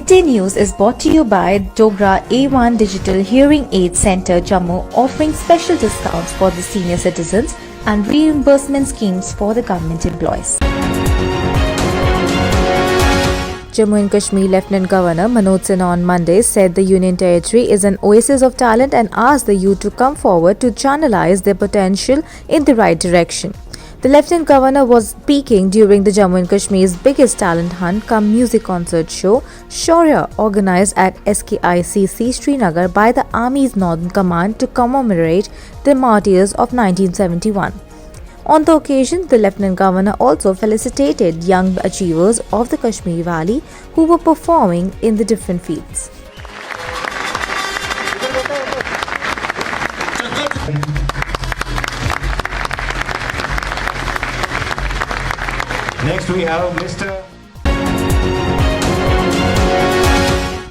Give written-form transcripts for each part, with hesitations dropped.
Midday News is brought to you by Dogra A1 Digital Hearing Aid Center, Jammu, offering special discounts for the senior citizens and reimbursement schemes for the government employees. Jammu and Kashmir Lieutenant Governor Manoj Sinha on Monday said the Union Territory is an oasis of talent and asked the youth to come forward to channelize their potential in the right direction. The Lieutenant Governor was speaking during the Jammu and Kashmir's biggest talent hunt cum music concert show, Shaurya, organized at SKICC Srinagar by the Army's Northern Command to commemorate the martyrs of 1971. On the occasion, the Lieutenant Governor also felicitated young achievers of the Kashmir Valley who were performing in the different fields. Next we have Mr.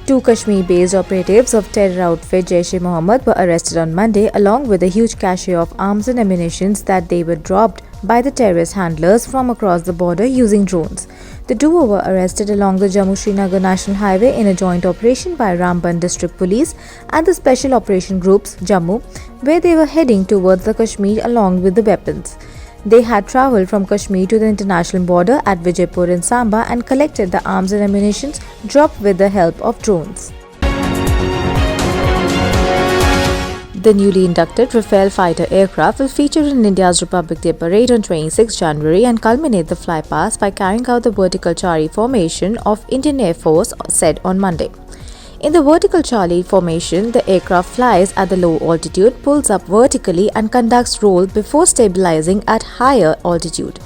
Two Kashmir-based operatives of terror outfit Jaish-e-Mohammed were arrested on Monday along with a huge cache of arms and ammunition that they were dropped by the terrorist handlers from across the border using drones. The duo were arrested along the Jammu-Srinagar National Highway in a joint operation by Ramban District Police and the Special Operation Groups, Jammu, where they were heading towards the Kashmir along with the weapons. They had travelled from Kashmir to the international border at Vijaypur in Samba and collected the arms and ammunition dropped with the help of drones. The newly inducted Rafale fighter aircraft will feature in India's Republic Day parade on 26 January and culminate the flypast by carrying out the vertical Charlie formation of Indian Air Force, said on Monday. In the vertical Charlie formation, the aircraft flies at the low altitude, pulls up vertically and conducts roll before stabilizing at higher altitude.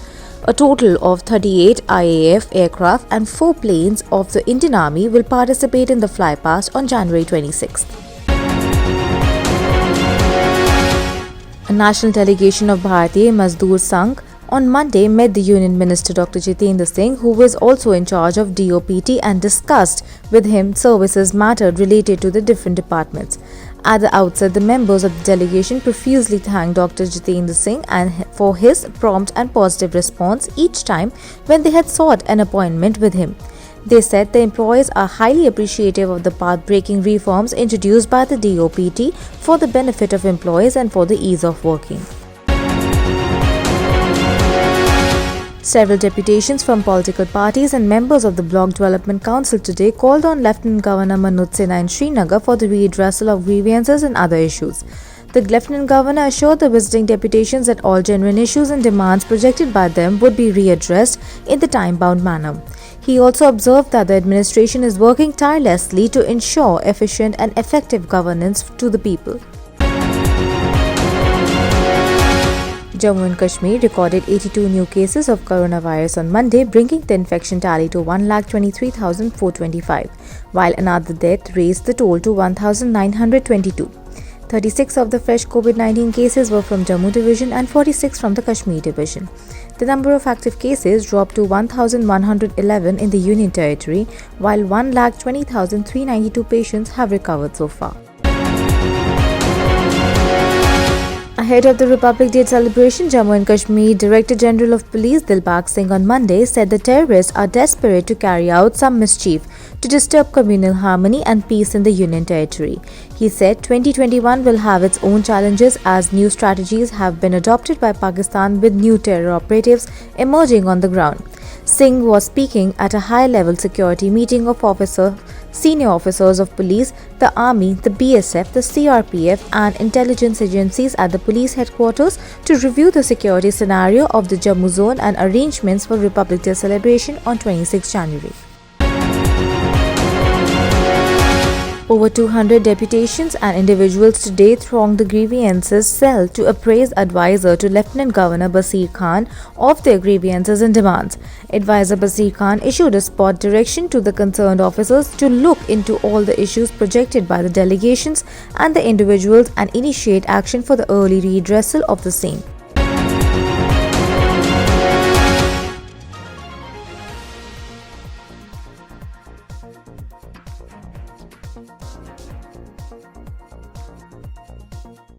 A total of 38 IAF aircraft and 4 planes of the Indian Army will participate in the flypast on January 26th. A national delegation of Bharatiya Mazdoor Sangh on Monday met the Union Minister Dr. Jitendra Singh, who is also in charge of DOPT, and discussed with him services matter related to the different departments. At the outset, the members of the delegation profusely thanked Dr. Jitendra Singh for his prompt and positive response each time when they had sought an appointment with him. They said the employees are highly appreciative of the path-breaking reforms introduced by the DOPT for the benefit of employees and for the ease of working. Several deputations from political parties and members of the Block Development Council today called on Lieutenant Governor Manoj Sinha in Srinagar for the redressal of grievances and other issues. The Lieutenant Governor assured the visiting deputations that all genuine issues and demands projected by them would be readdressed in the time-bound manner. He also observed that the administration is working tirelessly to ensure efficient and effective governance to the people. Jammu and Kashmir recorded 82 new cases of coronavirus on Monday, bringing the infection tally to 1,23,425, while another death raised the toll to 1,922. 36 of the fresh COVID-19 cases were from Jammu Division and 46 from the Kashmir Division. The number of active cases dropped to 1,111 in the Union Territory, while 1,20,392 patients have recovered so far. Ahead of the Republic Day celebration, Jammu and Kashmir Director General of Police Dilbag Singh on Monday said the terrorists are desperate to carry out some mischief to disturb communal harmony and peace in the Union Territory. He said 2021 will have its own challenges as new strategies have been adopted by Pakistan with new terror operatives emerging on the ground. Singh was speaking at a high-level security meeting of senior officers of police, the army, the BSF, the CRPF and intelligence agencies at the police headquarters to review the security scenario of the Jammu zone and arrangements for Republic Day celebration on 26 January. Over 200 deputations and individuals today thronged the grievances cell to appraise advisor to Lieutenant Governor Basir Khan of their grievances and demands. Advisor Basir Khan issued a spot direction to the concerned officers to look into all the issues projected by the delegations and the individuals and initiate action for the early redressal of the same.